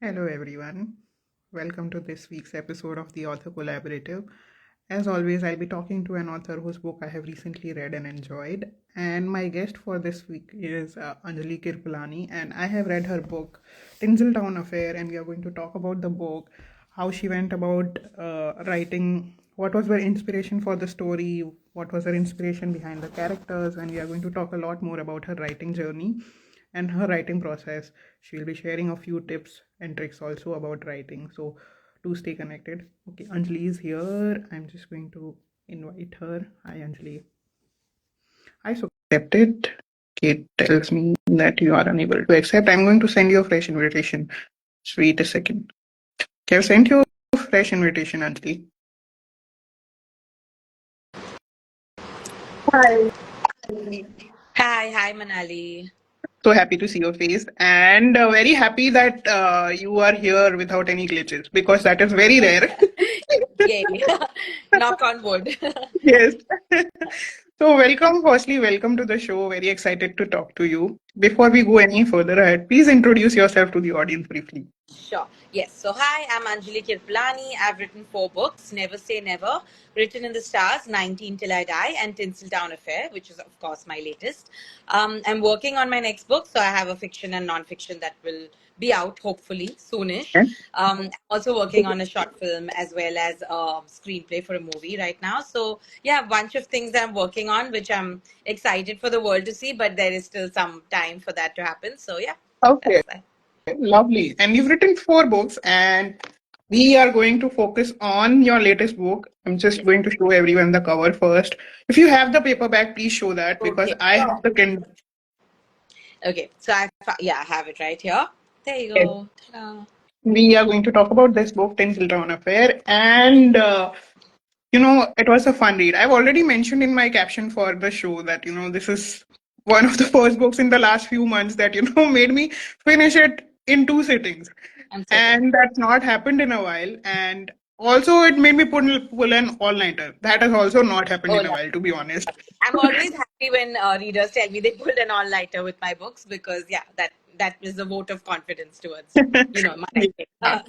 Hello, everyone. Welcome to this week's episode of the Author Collaborative. As always, I'll be talking to an author whose book I have recently read and enjoyed. And my guest for this week is Anjali Kirapalani, and I have read her book, Tinsel Town Affair, and we are going to talk about the book, how she went about writing, what was her inspiration for the story, what was her inspiration behind the characters, and we are going to talk a lot more about her writing journey and her writing process. She'll be sharing a few tips and tricks also about writing. So do stay connected. Okay, Anjali is here. I'm just going to invite her. Hi, Anjali. I so accepted. Kate tells me that you are unable to accept. I'm going to send you a fresh invitation. Just wait a second. Okay, I've sent you a fresh invitation, Anjali. Hi. Hi, Manali. So happy to see your face and very happy that you are here without any glitches because that is very rare. Yay. Knock on wood. Yes. So welcome, firstly, welcome to the show. Very excited to talk to you. Before we go any further ahead, please introduce yourself to the audience briefly. Sure. Yes. So, hi, I'm Anjali Kirapalani. I've written 4 books: Never Say Never, Written in the Stars, 19 Till I Die, and Tinsel Town Affair, which is, of course, my latest. I'm working on my next book, so I have a fiction and non-fiction that will be out hopefully soonish. Okay. I'm also working on a short film as well as a screenplay for a movie right now. So, yeah, a bunch of things that I'm working on, which I'm excited for the world to see, but there is still some time for that to happen. So, yeah, Okay, that's that. lovely. And you've written 4 books, and we are going to focus on your latest book. I'm just Yes. going to show everyone the cover first. If you have the paperback, please show that because Okay. I have the Kindle. Okay, so I have it right here. There you go. Ta-da. We are going to talk about this book, Tinsel Town Affair, and it was a fun read. I've already mentioned in my caption for the show that this is one of the first books in the last few months that made me finish it in 2 sittings, I'm so glad. and that's not happened in a while. And also, it made me pull an all-nighter. That has also not happened Oh, in a lovely. while, to be honest. I'm always happy when readers tell me they pulled an all-nighter with my books because yeah, that is a vote of confidence towards my writing. Yeah.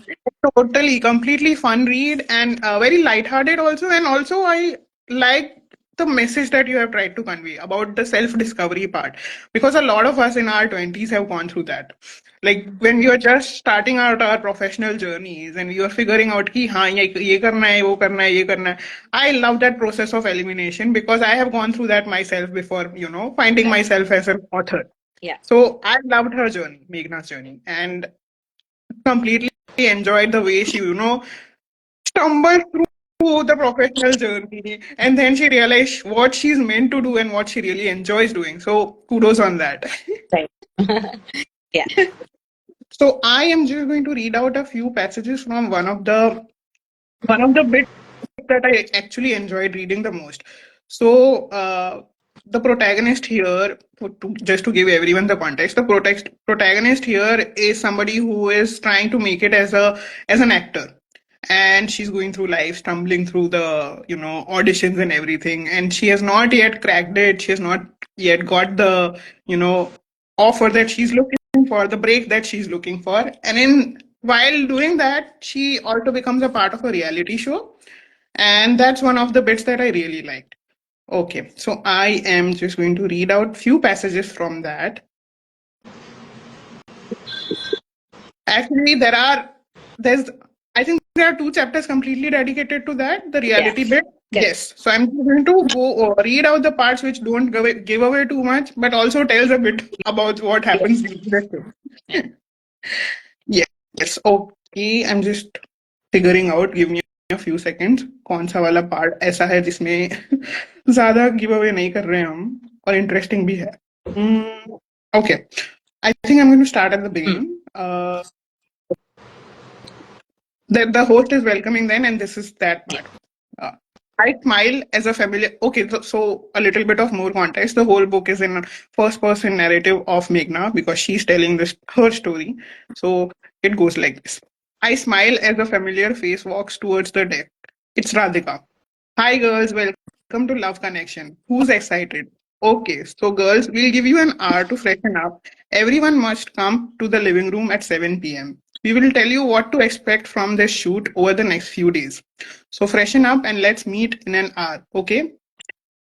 Totally, completely fun read and very lighthearted also. And also, I like the message that you have tried to convey about the self-discovery part because a lot of us in our 20s have gone through that. Like when we are just starting out our professional journeys and we are figuring out कि हाँ ये करना है वो करना है ये करना है. I love that process of elimination because I have gone through that myself before, finding Right. myself as an author. Yeah. So I loved her journey, Meghna's journey, and completely enjoyed the way she, stumbled through the professional journey and then she realized what she's meant to do and what she really enjoys doing. So kudos on that. Right. Yeah. So I am just going to read out a few passages from one of the bits that I actually enjoyed reading the most. So the protagonist here, just to give everyone the context, the protagonist here is somebody who is trying to make it as an actor, and she's going through life, stumbling through the auditions and everything, and she has not yet cracked it. She has not yet got the you know offer that she's looking for, the break that she's looking for, and in while doing that, she also becomes a part of a reality show, and that's one of the bits that I really liked. Okay, so I am just going to read out few passages from that. Actually, there's I think there are 2 chapters completely dedicated to that, the Yeah. reality bit. Correct. Yes, so I'm going to go read out the parts which don't give away too much, but also tells a bit about what happens Yes. in the show. Yes, okay. I'm just figuring out. Give me a few seconds. कौन सा वाला part ऐसा है जिसमें ज्यादा give away नहीं कर रहे हैं हम और इंटरेस्टिंग भी है. Okay, I think I'm going to start at the Hmm. beginning. The host is welcoming then, and this is that Yeah. part. Uh, I smile as a familiar. Okay, so a little bit of more context. The whole book is in a first person narrative of Meghna because she's telling this her story. So it goes like this. I smile as a familiar face walks towards the deck. It's Radhika. Hi girls, welcome to Love Connection. Who's excited? Okay, so girls, we'll give you an hour to freshen up. Everyone must come to the living room at 7 p.m. We will tell you what to expect from this shoot over the next few days. So freshen up and let's meet in an hour, okay?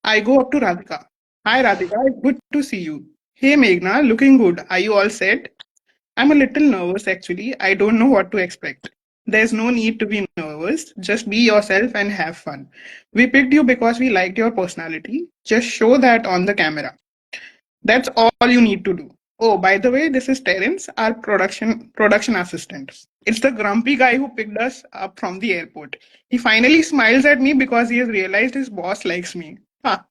I go up to Radhika. Hi Radhika, it's good to see you. Hey Meghna, looking good. Are you all set? I'm a little nervous actually. I don't know what to expect. There's no need to be nervous. Just be yourself and have fun. We picked you because we liked your personality. Just show that on the camera. That's all you need to do. Oh, by the way, this is Terence, our production assistant. It's the grumpy guy who picked us up from the airport. He finally smiles at me because he has realized his boss likes me. Ha.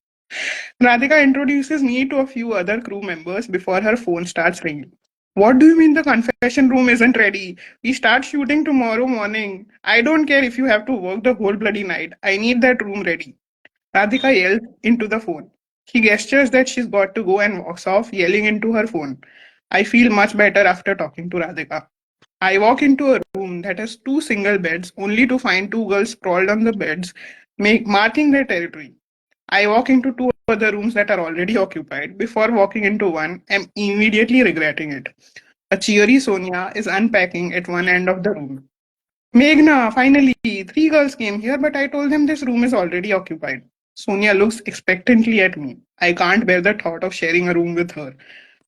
Radhika introduces me to a few other crew members before her phone starts ringing. What do you mean the confession room isn't ready? We start shooting tomorrow morning. I don't care if you have to work the whole bloody night. I need that room ready. Radhika yells into the phone. He gestures that she's got to go and walks off, yelling into her phone. I feel much better after talking to Radhika. I walk into a room that has two single beds, only to find two girls sprawled on the beds, marking their territory. I walk into two other rooms that are already occupied. Before walking into one, I'm immediately regretting it. A cheery Sonia is unpacking at one end of the room. Meghna, finally, three girls came here, but I told them this room is already occupied. Sonia looks expectantly at me. I can't bear the thought of sharing a room with her.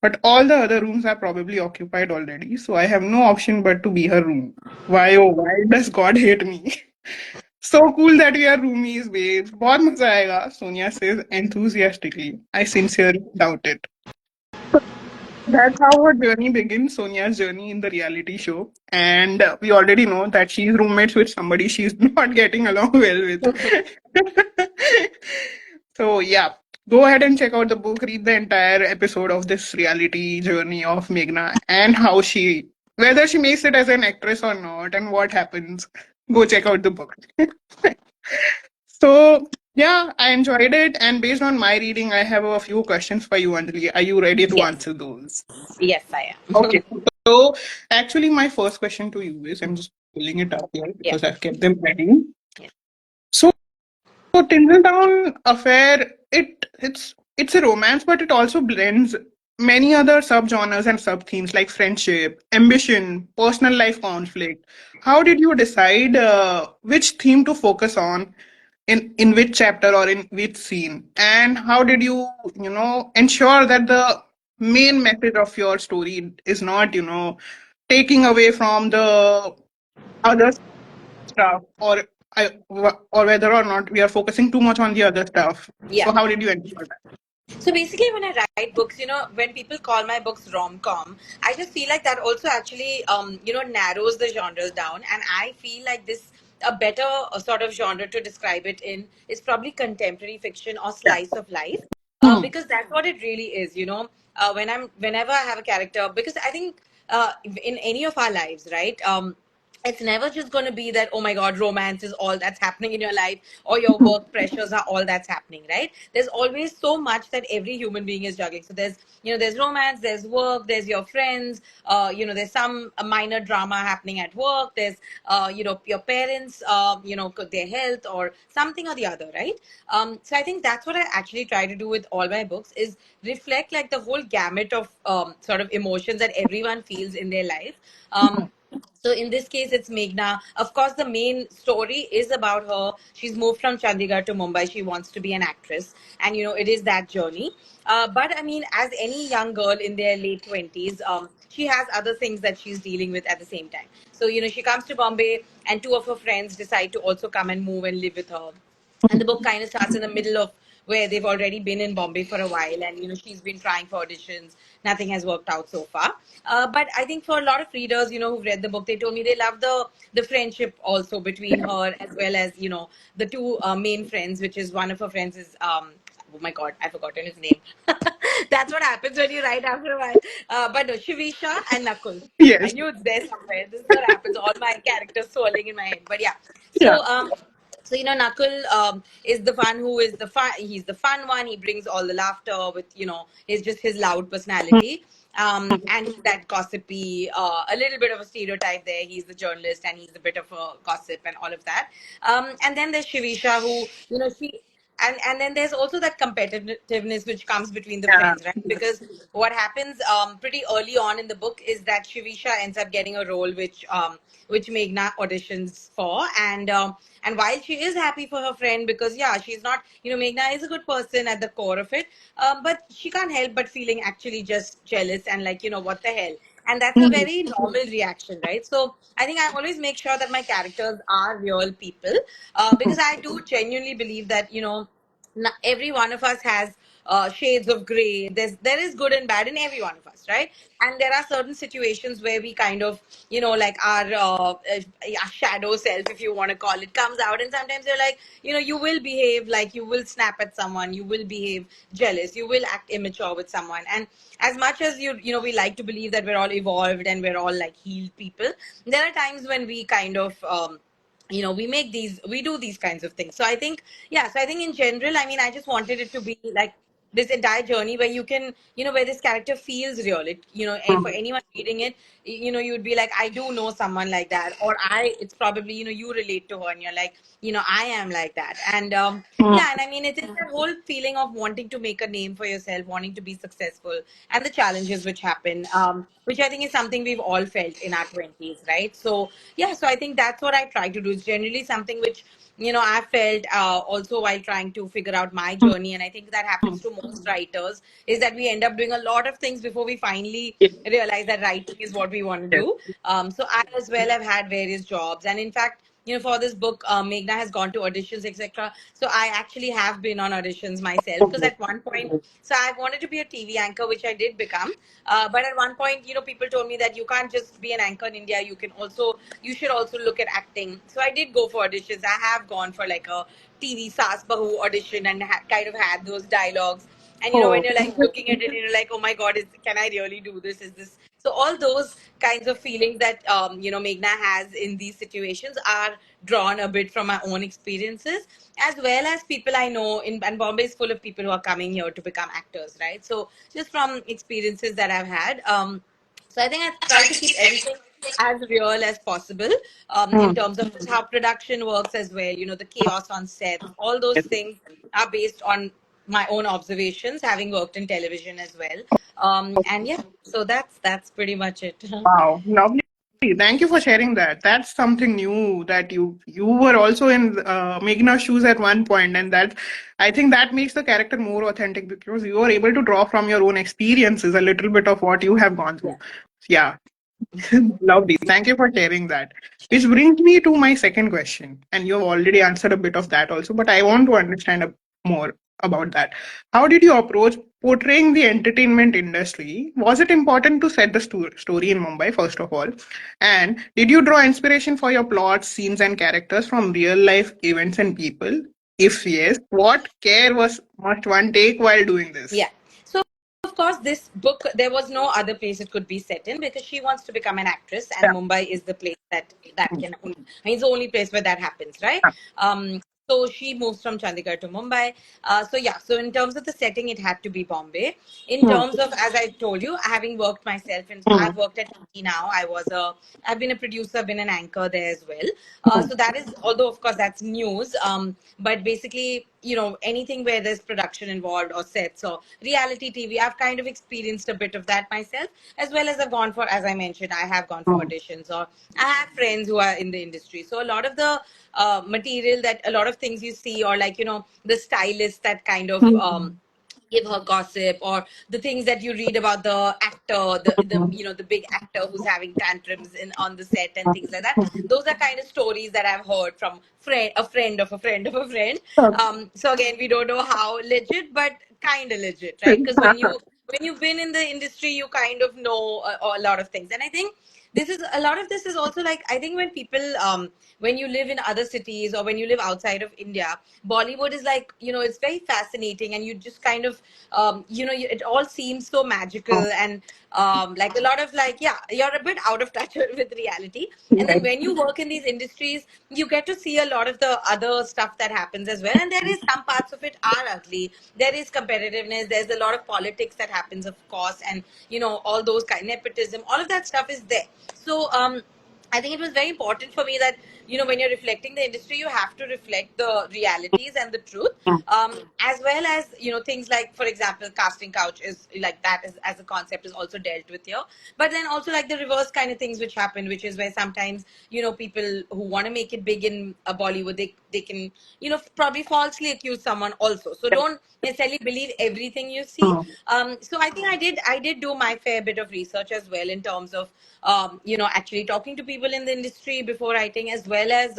But all the other rooms are probably occupied already, so I have no option but to be her room. Why, oh, why does God hate me? So cool that we are roomies, babes. बहुत मजा आएगा, Sonia says enthusiastically. I sincerely doubt it. So that's how her journey begins, Sonia's journey in the reality show. And we already know that she's roommates with somebody she's not getting along well with. So, yeah, go ahead and check out the book, read the entire episode of this reality journey of Meghna and how she, whether she makes it as an actress or not, and what happens. Go check out the book. So, yeah, I enjoyed it. And based on my reading, I have a few questions for you, Anjali. Are you ready to Yes, answer those? yes, I Okay. am. So, actually, my first question to you is I'm just pulling it up here Yeah, because I've kept them ready. yeah, So, Tinsel Town Affair, it's a romance, but it also blends many other subgenres and sub themes like friendship, ambition, personal life conflict. How did you decide which theme to focus on in which chapter or in which scene, and how did you ensure that the main message of your story is not taking away from the other stuff, or whether or not we are focusing too much on the other stuff. yeah. So how did you ensure that? So basically, when I write books, when people call my books rom-com, I just feel like that also actually, narrows the genres down. And I feel like a better sort of genre to describe it in is probably contemporary fiction or Yeah. slice of life, Hmm. because that's what it really is. Whenever I have a character, because I think in any of our lives, right? It's never just going to be that, oh my god, romance is all that's happening in your life, or your work pressures are all that's happening, right? There's always so much that every human being is juggling. So there's romance, there's work, there's your friends, there's some minor drama happening at work, there's your parents, their health or something or the other, right? So I think that's what I actually try to do with all my books, is reflect like the whole gamut of sort of emotions that everyone feels in their life. So in this case, it's Meghna. Of course, the main story is about her. She's moved from Chandigarh to Mumbai. She wants to be an actress, and it is that journey. But I mean, as any young girl in their late 20s, she has other things that she's dealing with at the same time. So she comes to Bombay, and two of her friends decide to also come and move and live with her, and the book kind of starts in the middle of where they've already been in Bombay for a while, and she's been trying for auditions. Nothing has worked out so far. But I think for a lot of readers, who've read the book, they told me they love the friendship also between her as well as the two main friends, which is one of her friends is oh my god, I've forgotten his name. That's what happens when you write after a while. But no, Shivisha and Nakul. I Yes. knew it's there somewhere. This is what happens. All my characters swirling in my head. But yeah. Yeah. So Nakul is the one who is the fun. He's the fun one. He brings all the laughter with his just his loud personality. And he's that gossipy, a little bit of a stereotype there. He's the journalist, and he's a bit of a gossip and all of that. And then there's Shivisha, who she and then there's also that competitiveness which comes between the Yeah. friends, right? Because what happens pretty early on in the book is that Shivisha ends up getting a role which Meghna auditions for, and while she is happy for her friend, because yeah, she's not, Meghna is a good person at the core of it, but she can't help but feeling actually just jealous and like, what the hell. And that's a very normal reaction, right? So I think I always make sure that my characters are real people, because I do genuinely believe that, every one of us has shades of gray. There is good and bad in every one of us, right? And there are certain situations where we kind of, like our shadow self, if you want to call it, comes out, and sometimes you're like, you will behave like, you will snap at someone, you will behave jealous, you will act immature with someone. And as much as we like to believe that we're all evolved and we're all like healed people, there are times when we kind of we do these kinds of things. So I think, yeah, so I think in general, I mean, I just wanted it to be like this entire journey where you can, where this character feels real. It, for anyone reading it, you'd be like, I do know someone like that, or it's probably, you relate to her and you're like, I am like that. And yeah, and I mean, it is that whole feeling of wanting to make a name for yourself, wanting to be successful, and the challenges which happen, which I think is something we've all felt in our 20s, right? So yeah, so I think that's what I try to do. It's generally something which, I felt also while trying to figure out my journey. And I think that happens to most writers, is that we end up doing a lot of things before we finally realize that writing is what we want to do. So I as well have had various jobs. And in fact, for this book, Meghna has gone to auditions, etc. So I actually have been on auditions myself, because at one point, so I wanted to be a TV anchor, which I did become. But at one point, people told me that you can't just be an anchor in India. You should also look at acting. So I did go for auditions. I have gone for like a TV Saas Bahu audition and kind of had those dialogues. And when Oh, you're like looking at it, and you're like, oh my God, can I really do this? Is this so? All those kinds of feelings that Meghna has in these situations are drawn a bit from my own experiences, as well as people I know in, and Bombay is full of people who are coming here to become actors, right? So just from experiences that I've had. So I think I try to keep everything as real as possible, in terms of how production works as well. The chaos on sets, all those things are based on my own observations, having worked in television as well. And yeah, so that's pretty much it. wow, lovely. Thank you for sharing that. That's something new that you were also in Meghna's shoes at one point, and that I think that makes the character more authentic because you are able to draw from your own experiences a little bit of what you have gone Yeah. through. Yeah, lovely. Thank you for sharing that. Which brings me to my second question, and you have already answered a bit of that also, but I want to understand more about that. How did you approach portraying the entertainment industry? Was it important to set the story in Mumbai, first of all? And did you draw inspiration for your plots, scenes, and characters from real life events and people? If yes, what care must one take while doing this? Yeah. So of course, this book, there was no other place it could be set in, because she wants to become an actress, and Yeah. Mumbai is the place that can only, I mean, it's the only place where that happens, right? So she moves from Chandigarh to Mumbai. So yeah, so in terms of the setting, it had to be Bombay. In Hmm. terms of, as I told you, having worked myself, and so Hmm. I've worked at TV now. I've been a producer, been an anchor there as well. So that is, although of course that's news, but basically, anything where there's production involved or sets or reality TV, I've kind of experienced a bit of that myself, as well as I've gone for, as I mentioned, I have gone for Hmm. auditions, or I have friends who are in the industry. So a lot of the material, that a lot of things you see, or like, the stylists that kind of give her gossip, or the things that you read about the actor, the big actor who's having tantrums on the set and things like that. Those are kind of stories that I've heard from a friend of a friend of a friend. So again, we don't know how legit, but kind of legit, right? Because when you've been in the industry, you kind of know a lot of things. And I think a lot of this is also like, I think when people when you live in other cities, or when you live outside of India, Bollywood is like, it's very fascinating, and you just kind of it all seems so magical, and like a lot of like, yeah, you're a bit out of touch with reality. And then when you work in these industries, you get to see a lot of the other stuff that happens as well. And there is some parts of it are ugly. There is competitiveness, there's a lot of politics that happens, of course, and all those kind, nepotism, all of that stuff is there. So I think it was very important for me that, when you're reflecting the industry, you have to reflect the realities and the truth, as well as, things like, for example, casting couch is like that is as a concept is also dealt with here. But then also like the reverse kind of things which happen, which is where sometimes, people who want to make it big in Bollywood, they can, probably falsely accuse someone also. So don't necessarily believe everything you see. So I think I did do my fair bit of research as well in terms of actually talking to people in the industry before writing, as well as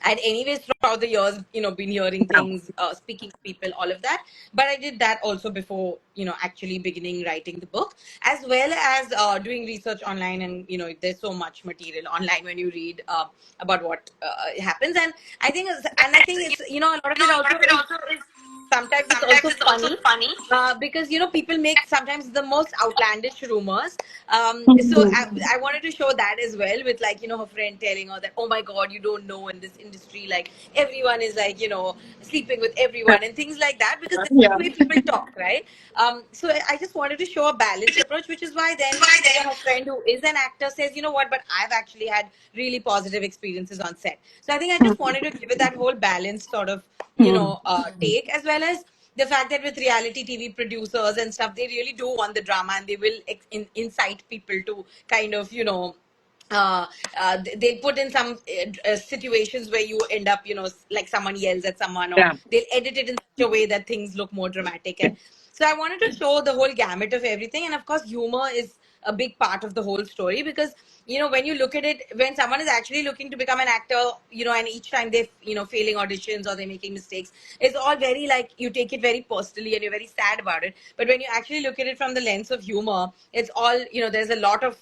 I'd anyways throughout the years, been hearing things, speaking to people, all of that. But I did that also before, actually beginning writing the book, as well as doing research online. And, there's so much material online when you read about what happens. And I think it's, a lot of it also is sometimes it's also funny because people make sometimes the most outlandish rumors. So I wanted to show that as well, with like her friend telling her that, oh my god, you don't know, in this industry like everyone is like sleeping with everyone and things like that, because this is Yeah. the way people talk, right? So I just wanted to show a balanced approach, which is why then her friend who is an actor says, you know what, but I've actually had really positive experiences on set. So I think I just wanted to give it that whole balanced sort of take, as well as the fact that with reality TV producers and stuff, they really do want the drama, and they will incite people to kind of uh, they'll put in some situations where you end up, like someone yells at someone, or Yeah. they'll edit it in such a way that things look more dramatic. And so I wanted to show the whole gamut of everything. And of course, humor is a big part of the whole story, because when you look at it, when someone is actually looking to become an actor, and each time they failing auditions or they're making mistakes, it's all very like, you take it very personally and you're very sad about it. But when you actually look at it from the lens of humor, it's all, there's a lot of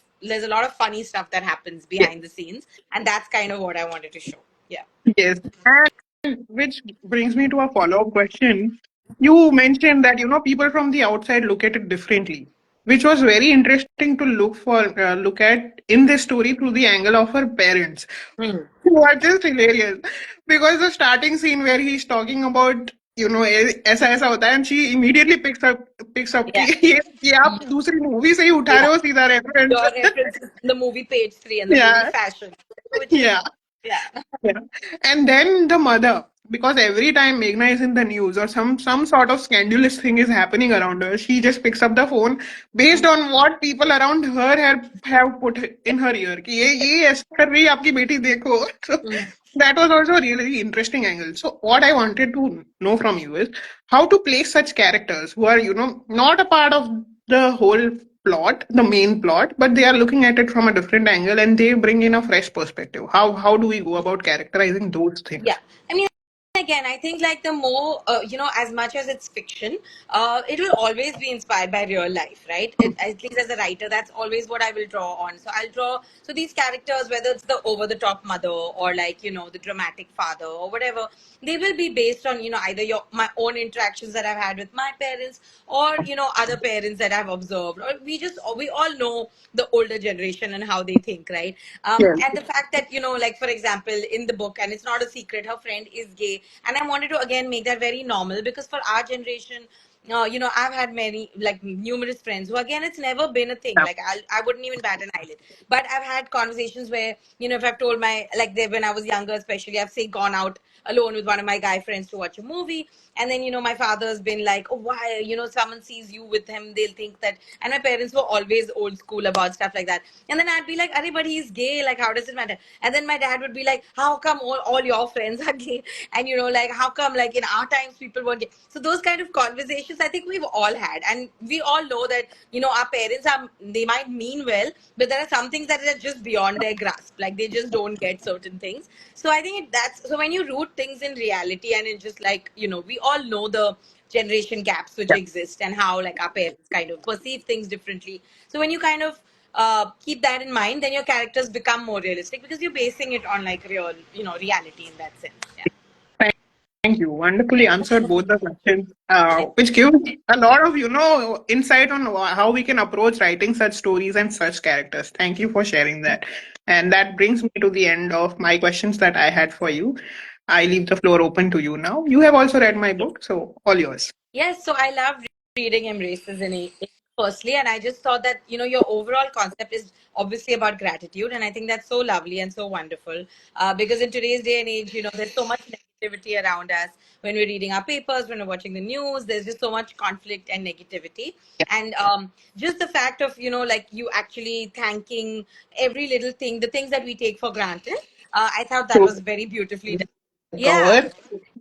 funny stuff that happens behind the scenes, and that's kind of what I wanted to show. Yeah. Yes. And which brings me to a follow-up question. You mentioned that, people from the outside look at it differently, which was very interesting to look at in this story through the angle of her parents. Hmm. What is hilarious, because the starting scene where he's talking about, ऐसा ऐसा होता है, and she immediately picks up कि Yeah. ये आप दूसरी movie से ही उठा Yeah. रहे हो सीधा reference. Your references in the movie Page 3 and the movie Yeah, Fashion, which is, yeah. yeah. Yeah. And then the mother, because every time Meghna is in the news or some sort of scandalous thing is happening around her, she just picks up the phone based on what people around her have put in her ear. कि ये ऐसा कर रही है आपकी बेटी देखो. So Mm. that was also a really interesting angle. So what I wanted to know from you is how to place such characters who are, not a part of the whole plot, the main plot, but they are looking at it from a different angle and they bring in a fresh perspective. How do we go about characterizing those things? Yeah. I mean, again, I think like the more, as much as it's fiction, it will always be inspired by real life, right? At least as a writer, that's always what I will draw on. So I'll draw, so these characters, whether it's the over the top mother or like, the dramatic father or whatever, they will be based on, either my own interactions that I've had with my parents, or, other parents that I've observed, or we all know the older generation and how they think, right? And the fact that, like for example, in the book, and it's not a secret, her friend is gay, and I wanted to again make that very normal, because for our generation, I've had many, like numerous friends who, again, it's never been a thing. Like I wouldn't even bat an eyelid. But I've had conversations where, if I've told like when I was younger, especially, I've say gone out alone with one of my guy friends to watch a movie, and then my father's been like, oh, why, someone sees you with him, they'll think that. And my parents were always old school about stuff like that. And then I'd be like, "Arey, but he's gay. Like, how does it matter?" And then my dad would be like, "How come all your friends are gay?" And like, how come like in our times people weren't gay? So those kind of conversations, I think we've all had, and we all know that our parents they might mean well, but there are some things that are just beyond their grasp. Like they just don't get certain things. So I think that's so when you root things in reality, and it's just like we all know the generation gaps which exist, and how like our parents kind of perceive things differently. So when you kind of keep that in mind, then your characters become more realistic, because you're basing it on like real, reality in that sense. Yeah. Thank you. Wonderfully answered both the questions, which gives a lot of, insight on how we can approach writing such stories and such characters. Thank you for sharing that. And that brings me to the end of my questions that I had for you. I leave the floor open to you now. You have also read my book, so all yours. Yes, so I love reading Embraces in English. firstly, and I just thought that your overall concept is obviously about gratitude, and I think that's so lovely and so wonderful. Because in today's day and age, there's so much negativity around us. When we're reading our papers, when we're watching the news, there's just so much conflict and negativity. And just the fact of like you actually thanking every little thing, the things that we take for granted. I thought that So was very beautifully done. Yeah, cover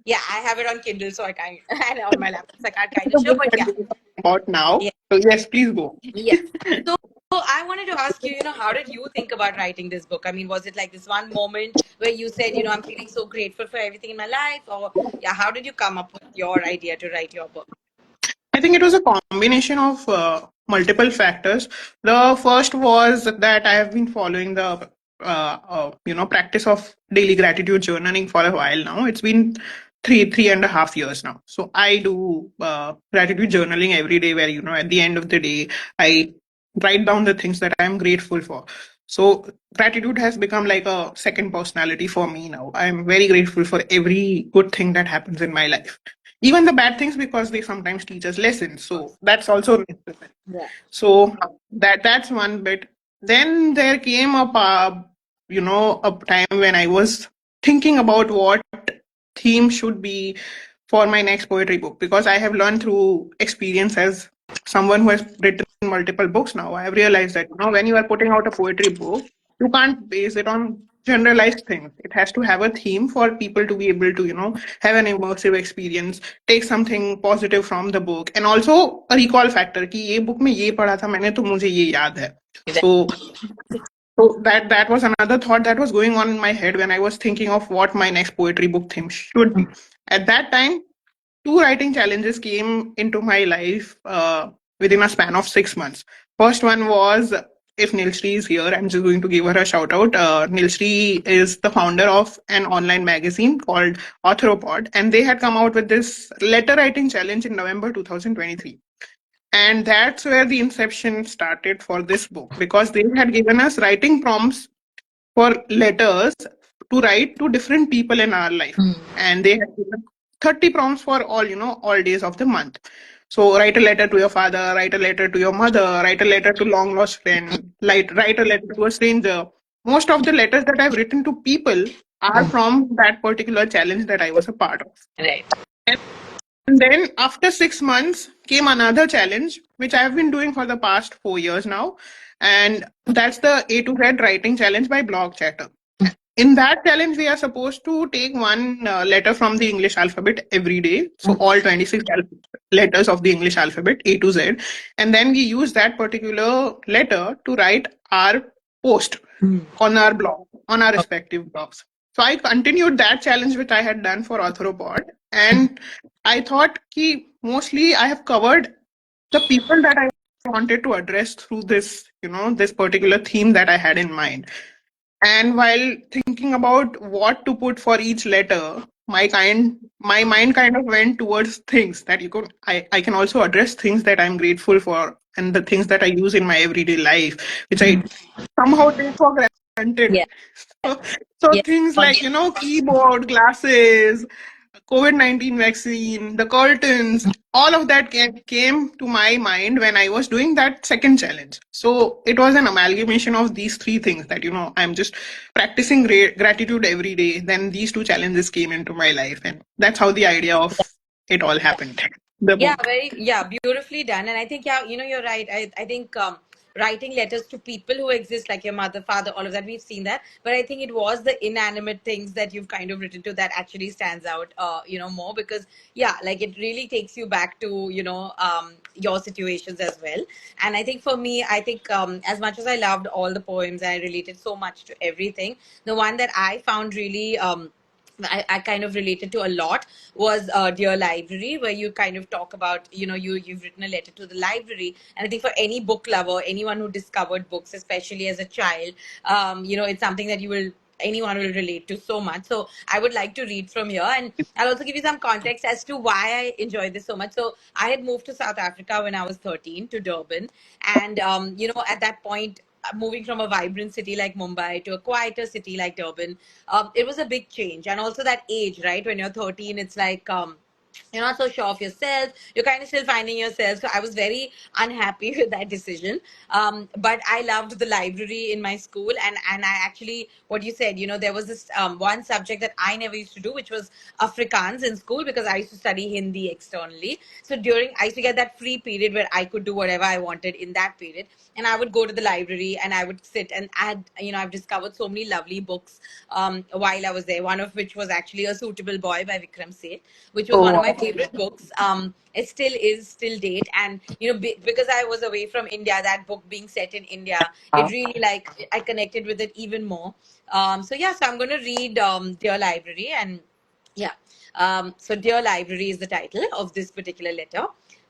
yeah, I have it on Kindle, so I can't, and on my laptop, so I can't kind of the show. book But that yeah, we're talking about now. yeah, So yes, please go. yes. So I wanted to ask you, how did you think about writing this book? I mean, was it like this one moment where you said, I'm feeling so grateful for everything in my life, or yeah, how did you come up with your idea to write your book? I think it was a combination of multiple factors. The first was that I have been following the practice of daily gratitude journaling for a while now. It's been three and a half years now. So I do gratitude journaling every day, where at the end of the day I write down the things that I'm grateful for. So gratitude has become like a second personality for me now. I'm very grateful for every good thing that happens in my life, even the bad things, because they sometimes teach us lessons, so that's also necessary. Yeah. So that's one bit. Then there came a time when I was thinking about what theme should be for my next poetry book, because I have learned through experience as someone who has written multiple books now. I have realized that when you are putting out a poetry book, you can't base it on generalized things. It has to have a theme for people to be able to have an immersive experience, take something positive from the book, and also a recall factor कि ये book में ये पढ़ा था मैंने तो मुझे ये याद है. So that was another thought that was going on in my head when I was thinking of what my next poetry book theme should be. At that time, two writing challenges came into my life within a span of 6 months. First one was, if Nilshri is here, I'm just going to give her a shout out. Nilshri is the founder of an online magazine called Authoropod, and they had come out with this letter writing challenge in November 2023. And that's where the inception started for this book, because they had given us writing prompts for letters to write to different people in our life. And they had given 30 prompts for all days of the month. So write a letter to your father, write a letter to your mother, write a letter to long lost friend, write a letter to a stranger. Most of the letters that I've written to people are from that particular challenge that I was a part of. Right. And then after 6 months came another challenge, which I've been doing for the past 4 years now. And that's the A to Z writing challenge by Blog Chatter. In that challenge, we are supposed to take one letter from the English alphabet every day. So all 26 letters of the English alphabet, A to Z. And then we use that particular letter to write our post on our blog, on our respective blogs. So I continued that challenge which I had done for Arthropod. And I thought ki mostly I have covered the people that I wanted to address through this particular theme that I had in mind. And while thinking about what to put for each letter, my mind kind of went towards things that I can also address things that I'm grateful for, and the things that I use in my everyday life, which I somehow take for granted. Yeah. So, so Yeah. things like, keyboard, glasses, COVID-19 vaccine, the curtains, all of that came to my mind when I was doing that second challenge. So it was an amalgamation of these three things that, I'm just practicing gratitude every day. Then these two challenges came into my life. And that's how the idea of it all happened. The Yeah, book. very, yeah, beautifully done. And I think, yeah, you're right. I think writing letters to people who exist, like your mother, father, all of that, we've seen that. But I think it was the inanimate things that you've kind of written to that actually stands out, more because, yeah, like it really takes you back to, your situations as well. And I think for me, I think as much as I loved all the poems, I related so much to everything. The one that I found really, I kind of related to a lot was Dear Library, where you kind of talk about, you've written a letter to the library. And I think for any book lover, anyone who discovered books, especially as a child, it's something that anyone will relate to so much. So I would like to read from here. And I'll also give you some context as to why I enjoyed this so much. So I had moved to South Africa when I was 13 to Durban. And, at that point, moving from a vibrant city like Mumbai to a quieter city like Durban, it was a big change. And also that age, right? When you're 13, it's like, you're not so sure of yourself, you're kind of still finding yourself. So I was very unhappy with that decision. But I loved the library in my school, and I actually, what you said, there was this one subject that I never used to do, which was Afrikaans in school, because I used to study Hindi externally. So during, I used to get that free period where I could do whatever I wanted in that period, and I would go to the library and I would sit and add, I've discovered so many lovely books while I was there, one of which was actually A Suitable Boy by Vikram Seth, which was one Oh, of my favorite books. It still is, still date. And, because I was away from India, that book being set in India, it really, like, I connected with it even more. So yeah, so I'm going to read Dear Library. And yeah. So, Dear Library is the title of this particular letter.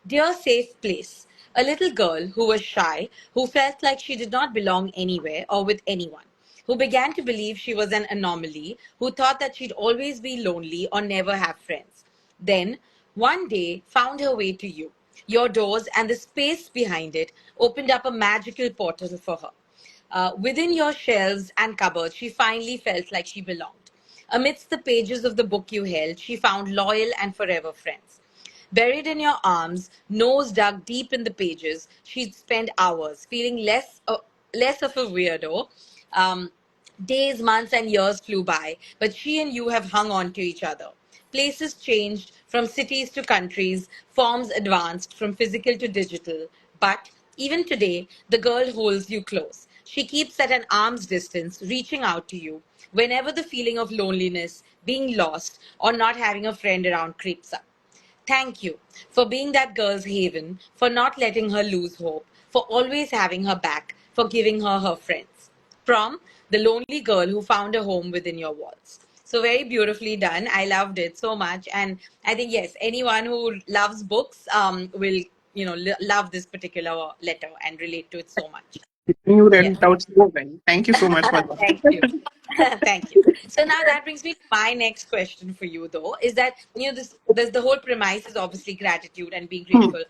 Dear Safe Place. A little girl who was shy, who felt like she did not belong anywhere or with anyone, who began to believe she was an anomaly, who thought that she'd always be lonely or never have friends. Then, one day, found her way to you. Your doors and the space behind it opened up a magical portal for her. Within your shelves and cupboards, she finally felt like she belonged. Amidst the pages of the book you held, she found loyal and forever friends. Buried in your arms, nose dug deep in the pages, she'd spend hours feeling less of a weirdo. Um, Days, months, and years flew by, but she and you have hung on to each other. Places changed from cities to countries, forms advanced from physical to digital. But even today, the girl holds you close. She keeps at an arm's distance, reaching out to you whenever the feeling of loneliness, being lost, or not having a friend around creeps up. Thank you for being that girl's haven, for not letting her lose hope, for always having her back, for giving her her friends. From the lonely girl who found a home within your walls. So, very beautifully done. I loved it so much. And I think, yes, anyone who loves books will, love this particular letter and relate to it so much. you read Yeah. it out so well. Thank you so much for Thank you. that. Thank you. So now that brings me to my next question for you, though, is that this the whole premise is obviously gratitude and being Hmm. grateful.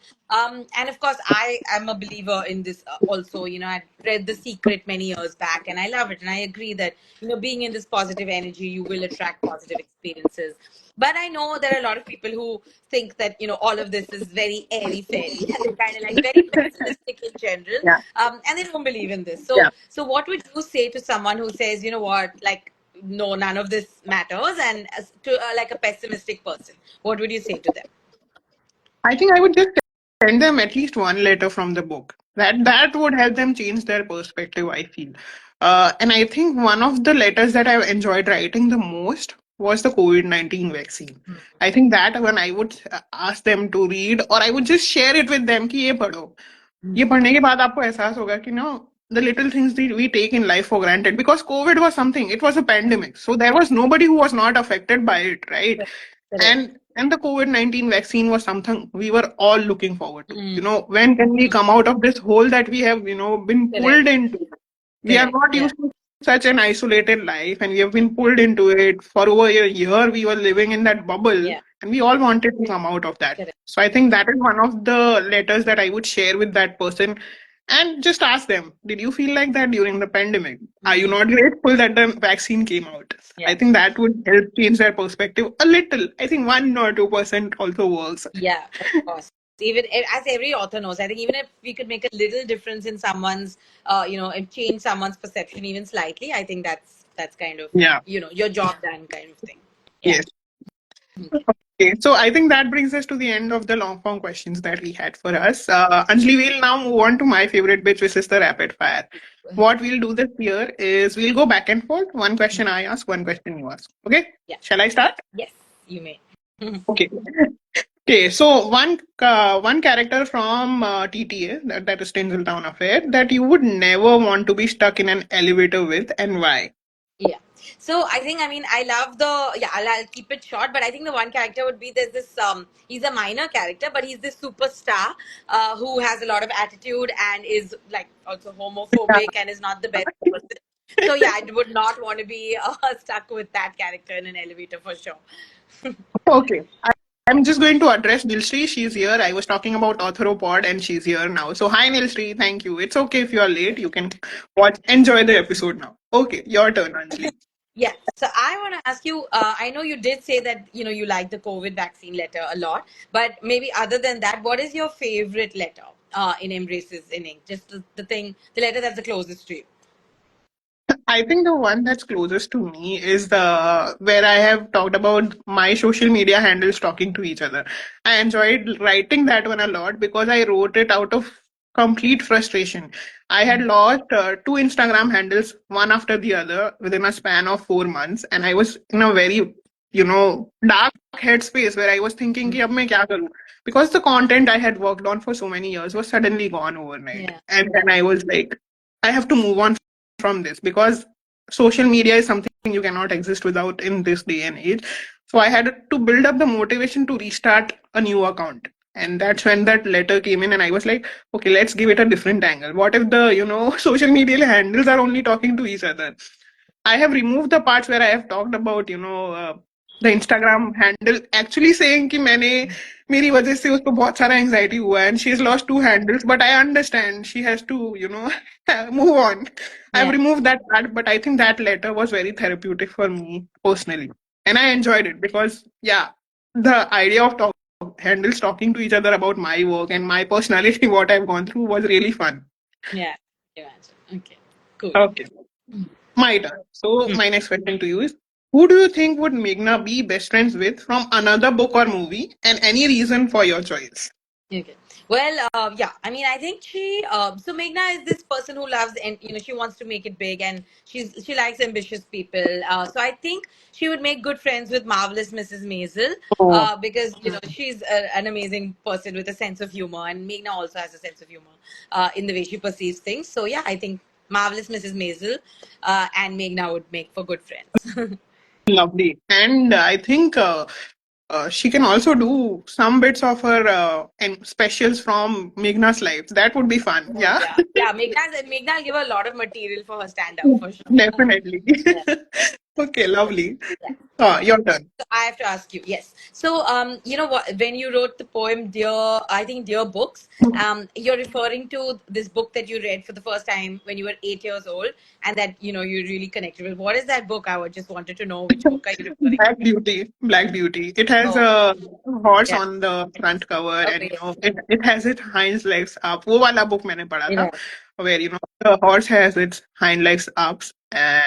And of course, I am a believer in this also. I read The Secret many years back, and I love it. And I agree that being in this positive energy, you will attract positive experiences. But I know there are a lot of people who think that all of this is very airy fairy, and they're kind of like very pessimistic in general, Yeah. and they don't believe in this. Yeah. So what would you say to someone who says, what, like, no, none of this matters, and to like a pessimistic person, what would you say to them? I think I would just send them at least one letter from the book. That would help them change their perspective, I feel. And I think one of the letters that I've enjoyed writing the most was the COVID-19 vaccine. I think that when I would ask them to read, or I would just share it with them कि ये पढ़ो. ये पढ़ने के बाद आपको एहसास होगा कि the little things that we take in life for granted, because COVID was something, it was a pandemic, so there was nobody who was not affected by it, right? Correct. And the COVID-19 vaccine was something we were all looking forward to. Mm. When can we come out of this hole that we have been Correct. pulled into? We are Correct. not Yeah. used to such an isolated life, and we have been pulled into it. For over a year we were living in that bubble, Yeah. and we all wanted to come out of that. Correct. So I think that is one of the letters that I would share with that person, and just ask them, did you feel like that during the pandemic? Are you Mm. not grateful that the vaccine came out? I Yeah. think that would help change their perspective a little. I think 1 or 2% also works. Yeah, of course. Even as every author knows, I think even if we could make a little difference in someone's, and change someone's perception even slightly, I think that's kind of, Yeah. your job done kind of thing. Yeah. Yes. Okay, so I think that brings us to the end of the long form questions that we had for us. Anjali, we'll now move on to my favorite bit, which is the rapid fire. What we'll do this year is we'll go back and forth. One question I ask, one question you ask. Okay? Yeah. Shall I start? Yes, you may. Okay. Okay, so one character from TTA, that is Tinsel Town Affair, that you would never want to be stuck in an elevator with, and why? Yeah. So I think, I mean, I love I'll keep it short, but I think the one character would be, there's this he's a minor character, but he's this superstar who has a lot of attitude and is like also homophobic and is not the best person. So yeah, I would not want to be stuck with that character in an elevator for sure. Okay. I'm just going to address Nilshree. She's here. I was talking about Authoropod and she's here now. So hi Nilshree, thank you. It's okay if you are late. You can enjoy the episode now. Okay, your turn, Anjali. Yeah. So I want to ask you. I know you did say that you like the COVID vaccine letter a lot, but maybe other than that, what is your favorite letter in Embraces in Ink? Just the thing, the letter that's the closest to you. I think the one that's closest to me is the where I have talked about my social media handles talking to each other. I enjoyed writing that one a lot because I wrote it out of complete frustration. I had lost two Instagram handles one after the other within a span of 4 months, and I was in a very dark headspace where I was thinking कि अब मैं क्या करूं, because the content I had worked on for so many years was suddenly gone overnight, Yeah. and then I was like, I have to move on from this because social media is something you cannot exist without in this day and age. So I had to build up the motivation to restart a new account. And that's when that letter came in, and I was like, okay, let's give it a different angle. What if the, social media handles are only talking to each other? I have removed the parts where I have talked about, the Instagram handle actually saying कि मैंने मेरी वजह से उसको बहुत सारा anxiety हुआ है and she's lost two handles, but I understand she has to, move on. I've Yeah. removed that part, but I think that letter was very therapeutic for me personally. And I enjoyed it because, yeah, the idea of handles talking to each other about my work and my personality, what I've gone through, was really fun. Yeah. Imagine. Okay. Cool. Okay. My turn. So Hmm. my next question to you is, who do you think would Meghna be best friends with from another book or movie, and any reason for your choice? Okay. Well, yeah. I mean, I think so Meghna is this person who loves, and she wants to make it big, and she likes ambitious people. So I think she would make good friends with marvelous Mrs. Maisel, Oh, because she's an amazing person with a sense of humor, and Meghna also has a sense of humor in the way she perceives things. So yeah, I think marvelous Mrs. Maisel and Meghna would make for good friends. lovely. And I think she can also do some bits of her and specials from Meghna's life. That would be fun. Oh Yeah, yeah, yeah. Meghna will give a lot of material for her stand up for sure. definitely. Yeah. Okay, lovely. Yeah. Your turn. So I have to ask you, yes. So, you know what? When you wrote the poem "Dear," I think "Dear Books," you're referring to this book that you read for the first time when you were 8 years old, and that you really connected with. What is that book? I would just wanted to know which book are you referring Black Beauty, Black Beauty. It to? has Oh, a horse yeah. on the front cover, and Okay. it has its hind legs up. वो वाला book मैंने पढ़ा था, Yeah. where the horse has its hind legs up, and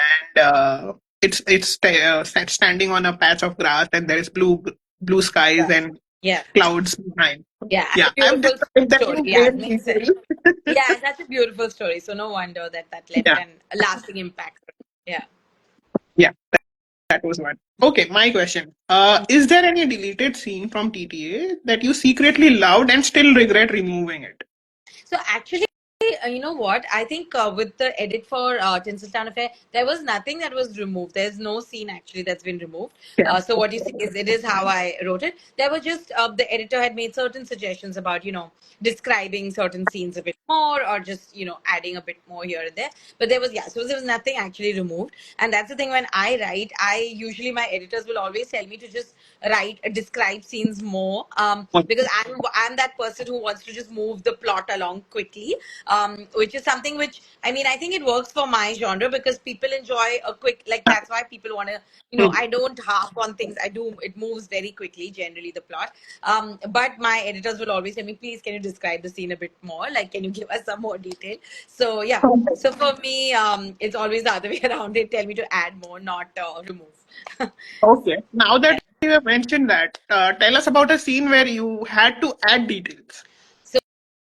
standing on a patch of grass, and there is blue skies Yeah. and Yeah. clouds behind. Yeah. And Yeah, a I've beautiful described that story. in Yeah, it great makes sense. detail. Yeah, it's such a beautiful story. So no wonder that left Yeah, a lasting impact. Yeah. yeah, that was one. Okay, my question. Is there any deleted scene from TTA that you secretly loved and still regret removing it? So actually, you know what? I think with the edit for Tinsel Town Affair, there was nothing that was removed. There's no scene actually that's been removed. Yeah. So what you see is it is how I wrote it. There was just the editor had made certain suggestions about describing certain scenes a bit more, or just adding a bit more here and there. But there was, yeah, so there was nothing actually removed. And that's the thing, when I write, I usually, my editors will always tell me to just write describe scenes more, because I'm that person who wants to just move the plot along quickly, which is something which, I mean, I think it works for my genre because people enjoy a quick, like, that's why people want to, I don't harp on things. I do, it moves very quickly generally, the plot. But my editors will always tell me, please, can you describe the scene a bit more, like, can you give us some more detail? So yeah, so for me, it's always the other way around. They tell me to add more, not remove. Okay. Now that you have mentioned that, tell us about a scene where you had to add details.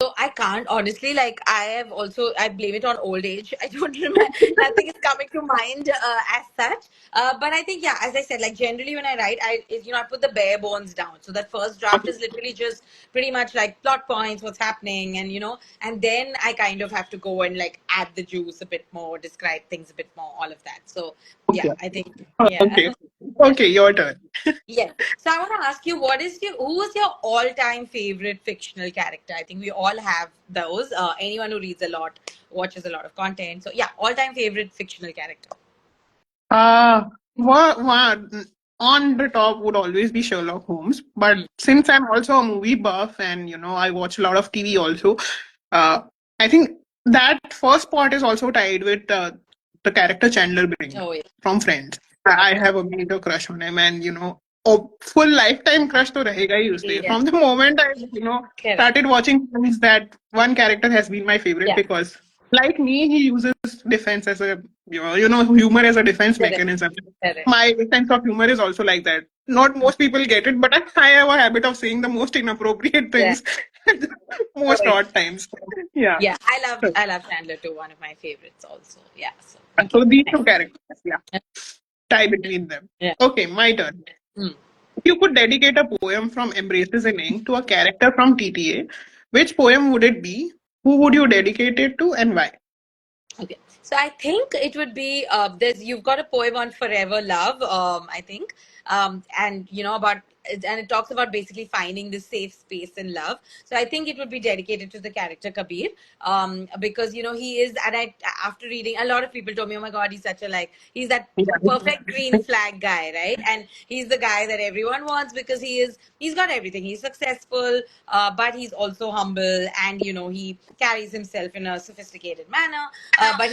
So I can't honestly. Like, I blame it on old age. I don't remember. Nothing is coming to mind as such. But I think, yeah, as I said, like, generally when I write, I put the bare bones down. So that first draft Okay. is literally just pretty much like plot points, what's happening, and and then I kind of have to go and like add the juice a bit more, describe things a bit more, all of that. So yeah, Okay. I think, yeah. Okay. Yeah. Okay, your turn. Yes. So I want to ask you, who was your all-time favorite fictional character? I think we all have those. Anyone who reads a lot, watches a lot of content. So yeah, all-time favorite fictional character. On the top would always be Sherlock Holmes. But since I'm also a movie buff and I watch a lot of TV also, I think that first part is also tied with the character Chandler Bing Oh, yeah. from Friends. I have a major crush on him, and a full lifetime crush to rahega hi usse. Yeah. From the moment I Correct. started watching Friends, that one character has been my favorite Yeah. because, like me, he uses defense as a humor as a defense Correct. mechanism. Correct. My sense of humor is also like that. Not most people get it, but I have a habit of saying the most inappropriate Yeah. things at the Oh, most yeah. odd times. Yeah. Yeah. So, I love Chandler too. One of my favorites also. Yeah. So okay. so these two Nice. characters, yeah, tie between them. Yeah. Okay, my turn. Mm. If you could dedicate a poem from Embraces in Ink to a character from TTA, which poem would it be? Who would you dedicate it to and why? Okay. So I think it would be there's you've got a poem on forever love, I think. And about and it talks about basically finding this safe space in love. So I think it would be dedicated to the character Kabir, because he is, and I after reading, a lot of people told me, oh my god, he's such a, like, he's that perfect green flag guy, right? And he's the guy that everyone wants because he's got everything. He's successful, but he's also humble, and he carries himself in a sophisticated manner, but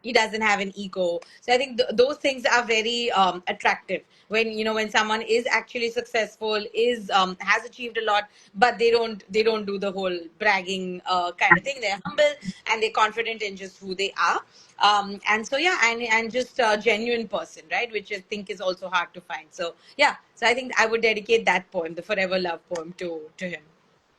he doesn't have an ego. So I think those things are very attractive when when someone is actually successful, is has achieved a lot, but they don't do the whole bragging kind of thing. They're humble and they're confident in just who they are. And so yeah, and just a genuine person, right, which I think is also hard to find. So yeah, so I think I would dedicate that poem, the forever love poem, to him.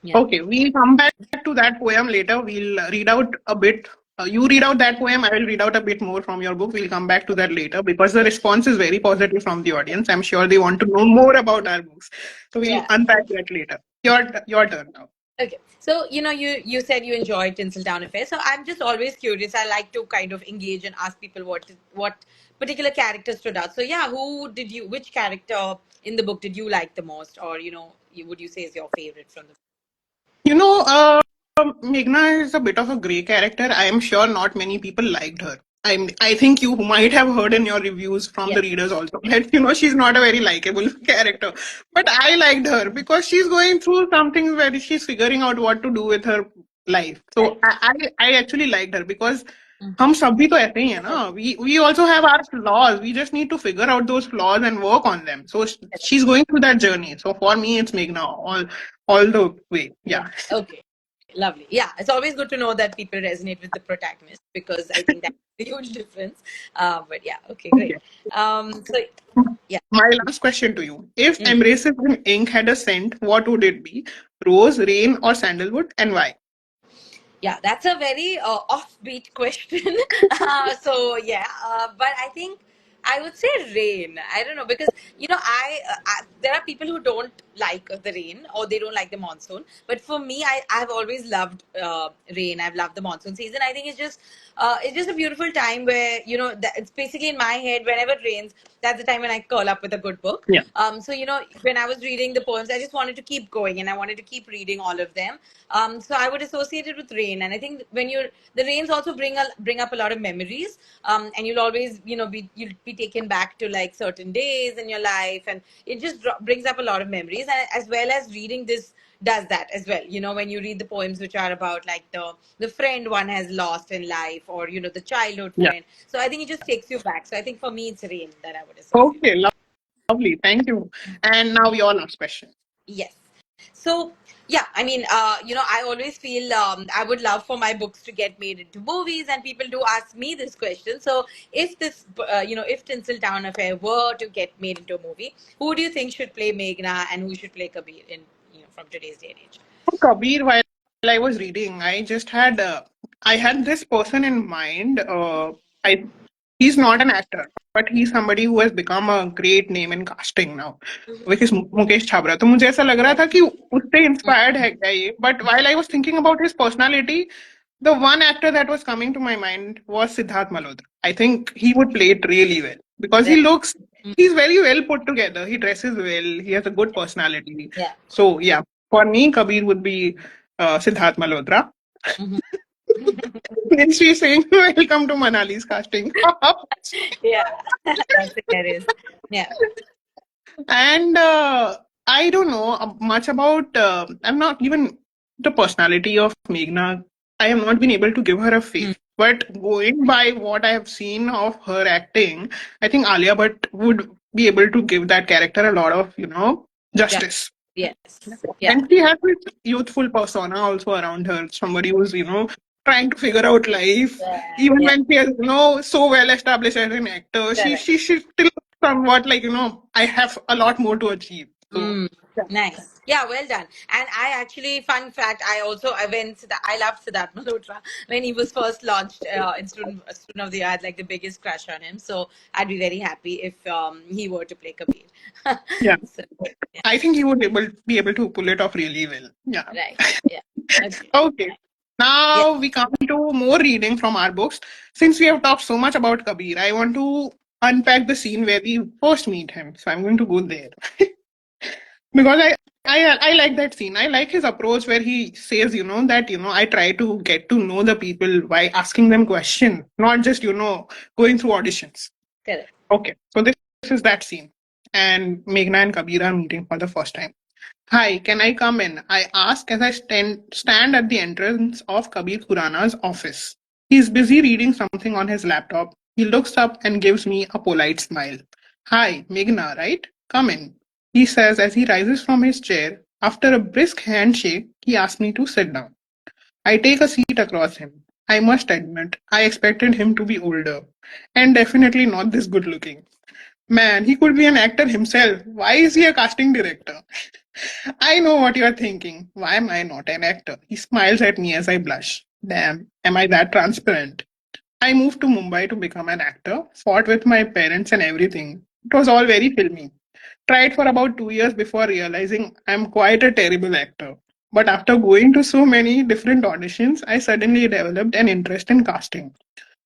Yeah. Okay, we'll come back to that poem later. We'll read out a bit. You read out that poem, I will read out a bit more from your book. We'll come back to that later because the response is very positive from the audience. I'm sure they want to know more about our books. So we'll Yeah. unpack that later. Your turn now. Okay. So, you said you enjoyed Tinsel Town Affair. So I'm just always curious. I like to kind of engage and ask people what particular character stood out. So yeah, which character in the book did you like the most, or would you say is your favorite from the You know, Meghna is a bit of a grey character. I am sure not many people liked her. I think you might have heard in your reviews from Yeah. the readers also that she's not a very likable character. But I liked her because she's going through something where she's figuring out what to do with her life. So Correct. I actually liked her because Mm. हम सब भी तो ऐसे ही है ना. We also have our flaws. We just need to figure out those flaws and work on them. So she's going through that journey. So for me, it's Meghna all the way. Yeah. Yeah. Okay. Lovely. Yeah, it's always good to know that people resonate with the protagonist because I think that's a huge difference. But yeah, okay, great. Okay. So yeah. My last question to you. If Mm. Embraces in Ink had a scent, what would it be? Rose, rain, or sandalwood, and why? Yeah, that's a very offbeat question. So yeah, but I think I would say rain. I don't know because there are people who don't like the rain or they don't like the monsoon. But for me, I've always loved rain. I've loved the monsoon season. I think it's just a beautiful time where it's basically in my head. Whenever it rains, that's the time when I curl up with a good book. Yeah. So when I was reading the poems, I just wanted to keep going and I wanted to keep reading all of them. So I would associate it with rain, and I think the rains also bring up a lot of memories, and you'll always you'll be taken back to like certain days in your life, and it just brings up a lot of memories, and as well as reading this does that as well. When you read the poems which are about like the friend one has lost in life, or the childhood Yeah. friend. So I think it just takes you back. So I think for me it's rain that I would associate. Okay, lovely. Thank you. And now your last question. Yes. So, yeah, I mean, I always feel I would love for my books to get made into movies, and people do ask me this question. So, if Tinsel Town Affair were to get made into a movie, who do you think should play Meghna and who should play Kabir in, from today's day and age? Kabir, while I was reading, I had this person in mind. I He's not an actor, but he's somebody who has become a great name in casting now, which is Mukesh Chhabra. तो मुझे ऐसा लग रहा था कि उससे inspired है क्या ये? But while I was thinking about his personality, the one actor that was coming to my mind was Siddharth Malhotra. I think he would play it really well because Right. he's very well put together. He dresses well. He has a good personality. Yeah. So yeah, for me, Kabir would be Siddharth Malhotra. Mhm. Then she's saying, "Welcome to Manali's casting." Yeah. That's hilarious. Yeah. And I don't know much about. I'm not even the personality of Meghna. I have not been able to give her a face. But going by what I have seen of her acting, I think Alia Bhatt would be able to give that character a lot of, Yeah. justice. Yes. Yeah. And she has this youthful persona also around her, somebody who's, trying to figure out life. Yeah. Even Yeah. when she is, so well established as an actor, Correct. she still somewhat like, I have a lot more to achieve. So, Mm, yeah. nice. Yeah, well done. And I actually, fun fact, I loved Siddharth Malhotra when he was first launched in Student of the Year. I had like the biggest crush on him. So I'd be very happy if he were to play Kabir. Yeah. So, yeah, I think he would be able to pull it off really well. Yeah. right. Yeah. Okay. Okay. Yeah. Now we come to more reading from our books. Since we have talked so much about Kabir, I want to unpack the scene where we first meet him. So I'm going to go there because I like that scene. I like his approach where he says, that I try to get to know the people by asking them questions, not just going through auditions. Correct. Okay, so this is that scene, and Meghna and Kabir are meeting for the first time. Hi, can I come in? I ask as I stand at the entrance of Kabir Khurana's office. He is busy reading something on his laptop. He looks up and gives me a polite smile. Hi, Meghna, right? Come in. He says as he rises from his chair. After a brisk handshake, he asks me to sit down. I take a seat across him. I must admit, I expected him to be older, and definitely not this good looking. Man, he could be an actor himself. Why is he a casting director? I know what you are thinking. Why am I not an actor? He smiles at me as I blush. Damn, am I that transparent? I moved to Mumbai to become an actor, fought with my parents and everything. It was all very filmy. Tried for about 2 years before realizing I'm quite a terrible actor. But after going to so many different auditions, I suddenly developed an interest in casting.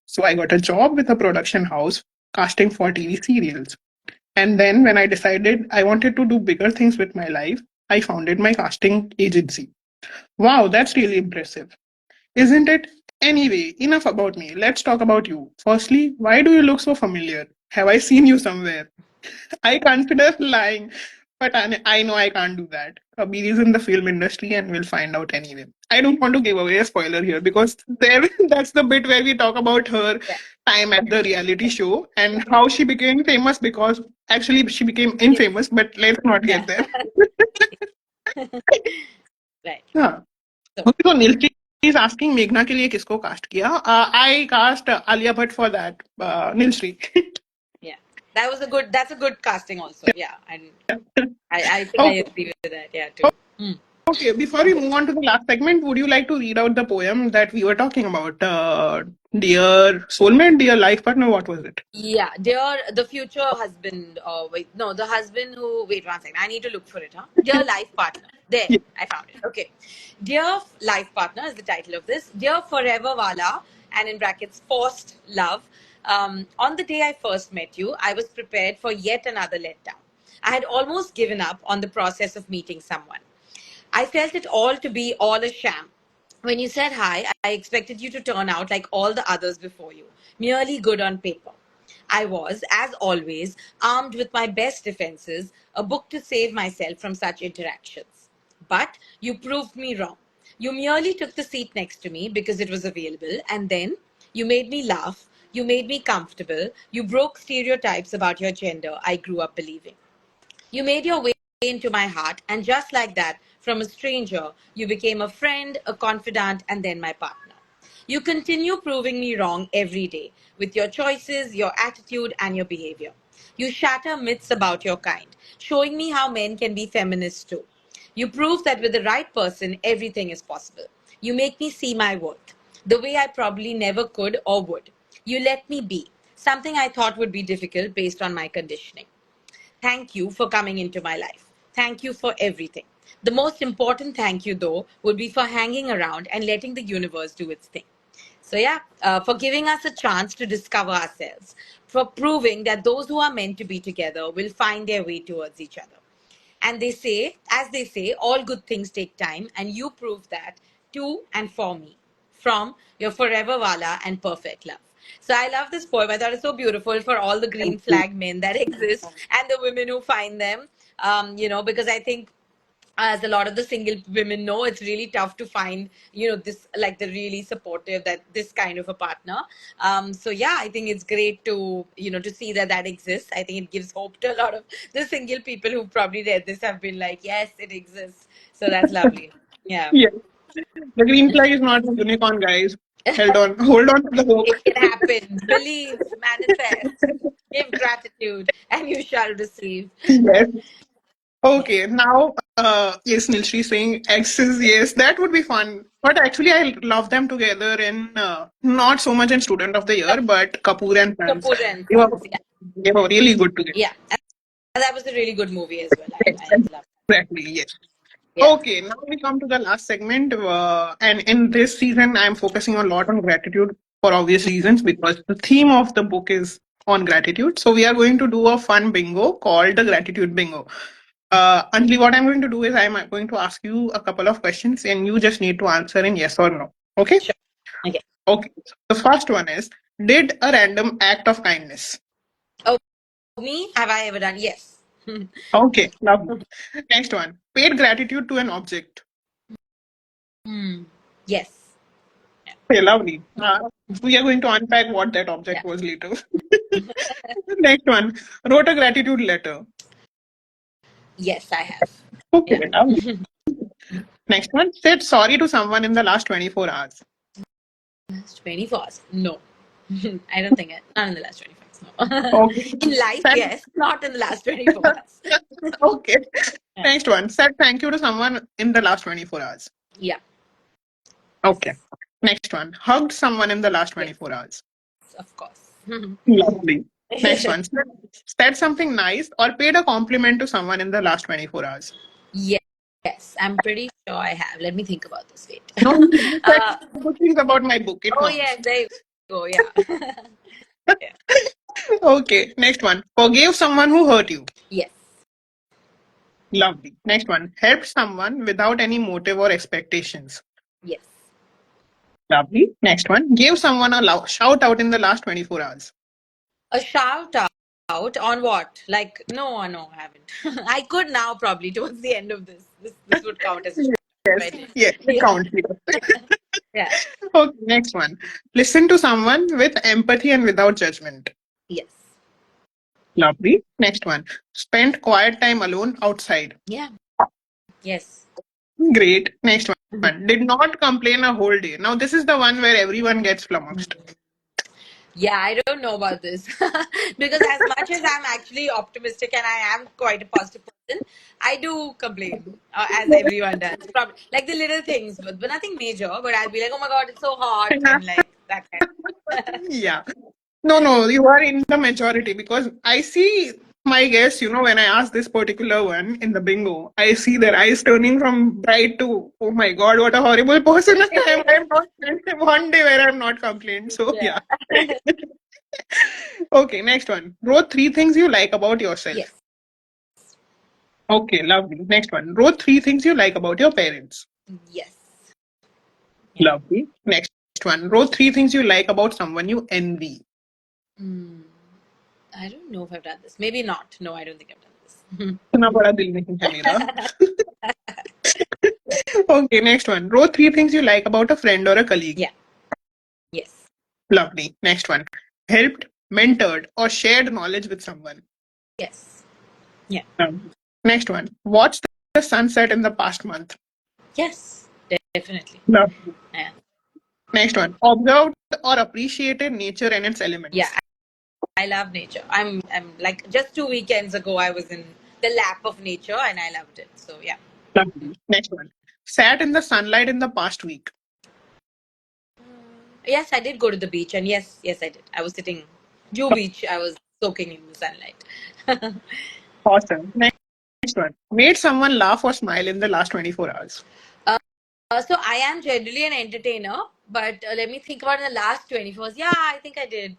So I got a job with a production house casting for TV serials. And then when I decided I wanted to do bigger things with my life, I founded my casting agency. Wow, that's really impressive. Isn't it? Anyway, enough about me. Let's talk about you. Firstly, why do you look so familiar? Have I seen you somewhere? I consider lying, but I know I can't do that. Kabir is in the film industry and we'll find out anyway. I don't want to give away a spoiler here because there that's the bit where we talk about her Yeah. time at the reality show and how she became famous because actually she became Yeah. infamous, but let's not Yeah. get there. Right. हाँ. So, Okay, so Nilchi is asking मेघना के लिए किसको cast किया? I cast Alia Bhatt for that. Nilshi. yeah. That's a good casting also. Yeah. And I think I Okay. agree with that. Yeah, too. Hmm. Okay, before we move on to the last segment, would you like to read out the poem that we were talking about? Dear soulmate, dear life partner, what was it? Yeah, dear, the future husband. Wait, no, the husband who. Wait 1 second. I need to look for it. Huh? Dear life partner. There, Yeah. I found it. Okay, dear life partner is the title of this. Dear forever wala, and in brackets forced love. On the day I first met you, I was prepared for yet another letdown. I had almost given up on the process of meeting someone. I felt it all to be all a sham. When you said hi, I expected you to turn out like all the others before you, merely good on paper. I was, as always, armed with my best defenses, a book to save myself from such interactions. But you proved me wrong. You merely took the seat next to me because it was available, and then you made me laugh, you made me comfortable, you broke stereotypes about your gender I grew up believing. You made your way into my heart, and just like that, from a stranger, you became a friend, a confidant, and then my partner. You continue proving me wrong every day with your choices, your attitude, and your behavior. You shatter myths about your kind, showing me how men can be feminists too. You prove that with the right person, everything is possible. You make me see my worth, the way I probably never could or would. You let me be, something I thought would be difficult based on my conditioning. Thank you for coming into my life. Thank you for everything. The most important thank you, though, would be for hanging around and letting the universe do its thing. So, yeah, for giving us a chance to discover ourselves, for proving that those who are meant to be together will find their way towards each other. And they say, as they say, all good things take time, and you prove that to and for me from your forever wala and perfect love. So I love this poem. I thought it's so beautiful for all the green flag men that exist and the women who find them. Because I think as a lot of the single women know, it's really tough to find, this, like, the really supportive, that this kind of a partner. So yeah, I think it's great to, to see that that exists. I think it gives hope to a lot of the single people who probably read this, have been like, yes, it exists. So that's lovely. Yeah. Yes. The green flag is not a unicorn, guys. Hold on to the hope. It can happen. Believe, manifest, give gratitude, and you shall receive. Yes. Yes. Okay, now, yes, Nilshri saying exes, yes, that would be fun. But actually, I love them together in not so much in Student of the Year, but Kapoor and Sons. Kapoor and They were, Sons. Yeah. they were really good together. Yeah. And that was a really good movie as well. I love it. Exactly, yes. Yeah. Okay, now we come to the last segment. And in this season, I'm focusing a lot on gratitude for obvious reasons because the theme of the book is on gratitude. So we are going to do a fun bingo called the Gratitude Bingo. Anjali, what I'm going to do is I'm going to ask you a couple of questions and you just need to answer in yes or no. Okay? Sure. Okay. Okay. The first one is, did a random act of kindness? Oh, me? Have I ever done? Yes. Okay, lovely. Next one, paid gratitude to an object. Hmm. Yes. Okay, lovely. We are going to unpack what that Yeah. object was later. Next one, wrote a gratitude letter. Yes, I have. Okay, Yeah. lovely. Next one, said sorry to someone in the last 24 hours. Last 24 hours. No. I don't think not in the last 24 hours. No. Okay. In life, Said, yes. Not in the last 24 hours. okay. Yeah. Next one, said thank you to someone in the last 24 hours. Yeah. Okay. Next one, hugged someone in the last Yes. 24 hours. Of course. Lovely. Next one, said something nice or paid a compliment to someone in the last 24 hours. Yes. Yes. I'm pretty sure I have. Let me think about this. Wait. No, you said uh, good things about my book. It oh, counts. yes. There you go. Yeah. Yeah. Okay. Next one, forgave someone who hurt you. Yes. Lovely. Next one, helped someone without any motive or expectations. Yes. Lovely. Next one, gave someone a shout out in the last 24 hours. A shout out on what? Like, no, no, I haven't. I could now probably towards the end of this. This would count as a shout out if Yes, I did. yes, it Yeah. counts here. Yeah. Okay, next one. Listen to someone with empathy and without judgment. Yes. Lovely. Next one. Spend quiet time alone outside. Yeah. Yes. Great. Next one. Did not complain a whole day. Now, this is the one where everyone gets flummoxed. Yeah, I don't know about this because as much as I'm actually optimistic and I am quite a positive person, I do complain as everyone does. Probably like the little things, but nothing major. But I'll be like, oh my god, it's so hot, and like that kind. Yeah. No, no, you are in the majority because I see my guess, when I ask this particular one in the bingo, I see their eyes turning from bright to, oh my God, what a horrible person I am. I'm not one day where I'm not complained. So, Yeah. yeah. Okay, next one. Wrote three things you like about Yes. yourself. Okay, lovely. Next one. Wrote three things you like about your parents. Yes. Yeah. Lovely. Next one. Wrote three things you like about someone you envy. Hmm. I don't know if I've done this. Maybe not. No, I don't think I've done this. इतना बड़ा दिल नहीं है मेरा. Okay, next one. Wrote three things you like about a friend or a colleague. Yeah. Yes. Lovely. Next one. Helped, mentored, or shared knowledge with someone. Yes. Yeah. Next one. Watched the sunset in the past month. Yes. Definitely. Lovely. Yeah. Next one. Observed or appreciated nature and its elements. Yeah. I love nature. I'm like just 2 weekends ago I was in the lap of nature and I loved it. So yeah. Lovely. Next one. Sat in the sunlight in the past week. Yes, I did go to the beach and yes, I did. I was sitting Jew Beach. I was soaking in the sunlight. Awesome. Next one. Made someone laugh or smile in the last 24 hours. So I am generally an entertainer, but let me think about in the last 24 hours. Yeah, I think I did.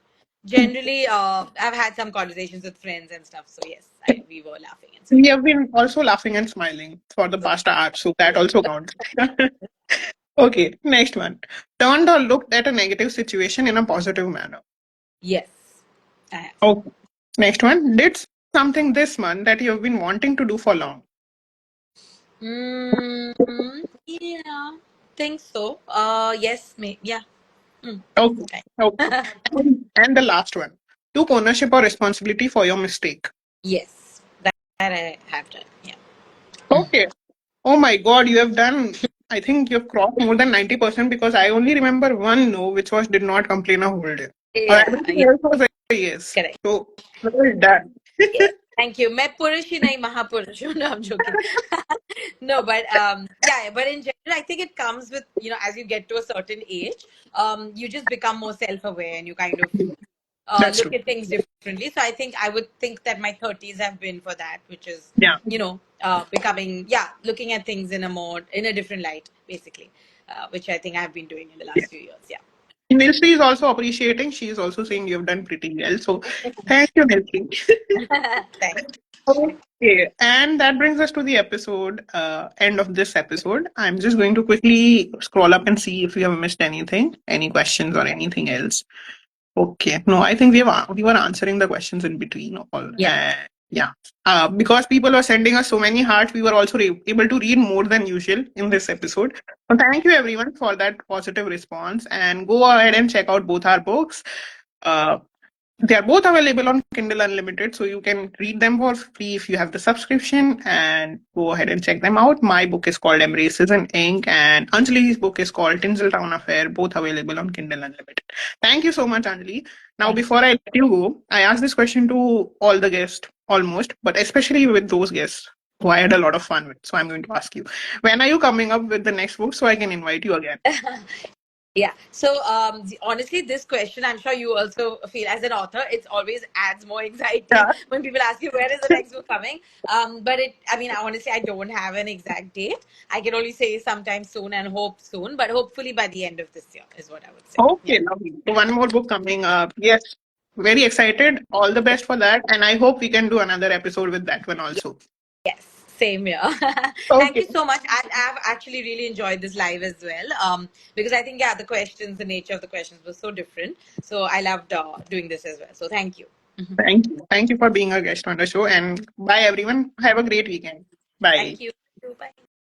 Generally, I've had some conversations with friends and stuff. So yes, we were laughing and We smiling. have been also laughing and smiling for the past hour, so that also counts. Okay, next one. Turned or looked at a negative situation in a positive manner. Yes, I have. Okay. Next one. Did something this month that you have been wanting to do for long. Yeah, think so. Yes, yeah. Mm. Okay. Right. Okay. And the last one. Took ownership or responsibility for your mistake. Yes, that I have done. Yeah. Okay. Oh my God, you have done. I think you've crossed more than 90% because I only remember one no, which was did not complain a whole day. Or Yeah, everything yeah, else was a yes. correct. So, well done. Yes. Thank you. मैं पुरुष ही नहीं महापुरुष हूँ. No, I'm joking. No, but yeah, but in general, I think it comes with, as you get to a certain age, you just become more self-aware and you kind of That's look true. at things differently. So I think I would think that my 30s have been for that, which is, Yeah. becoming, yeah, looking at things in a different light, basically, which I think I've been doing in the Yeah. last few years. Yeah. Nilsi is also appreciating. She is also saying you've done pretty well. So, thank you, Nilsi. Thanks. Okay, and that brings us to the episode, end of this episode. I'm just going to quickly scroll up and see if we have missed anything, any questions or anything else. Okay, no, I think we were answering the questions in between all. Yeah. Yeah, because people were sending us so many hearts, we were also able to read more than usual in this episode. So thank you everyone for that positive response, and go ahead and check out both our books. Uh, they are both available on Kindle Unlimited, so you can read them for free if you have the subscription, and go ahead and check them out. My book is called Embraces in Ink, and Anjali's book is called Tinsel Town Affair, both available on Kindle Unlimited. Thank you so much, Anjali. Now, Thank before I let you go, I asked this question to all the guests almost, but especially with those guests who I had a lot of fun with. So I'm going to ask you, when are you coming up with the next book so I can invite you again? you. Yeah. So, honestly, this question, I'm sure you also feel as an author, it's always adds more anxiety Yeah. when people ask you where is the next book coming. But I mean, honestly, I don't have an exact date. I can only say sometime soon and hope soon, but hopefully by the end of this year is what I would say. Yeah. Okay, lovely. So one more book coming up. Yes, very excited. All the best for that. And I hope we can do another episode with that one also. Yes, same here. Thank Okay. you so much. I've actually really enjoyed this live as well. Because I think, yeah, the questions, the nature of the questions was so different. So I loved doing this as well. So thank you. Thank you. Thank you for being a guest on the show. And bye, everyone. Have a great weekend. Bye. Thank you. Bye.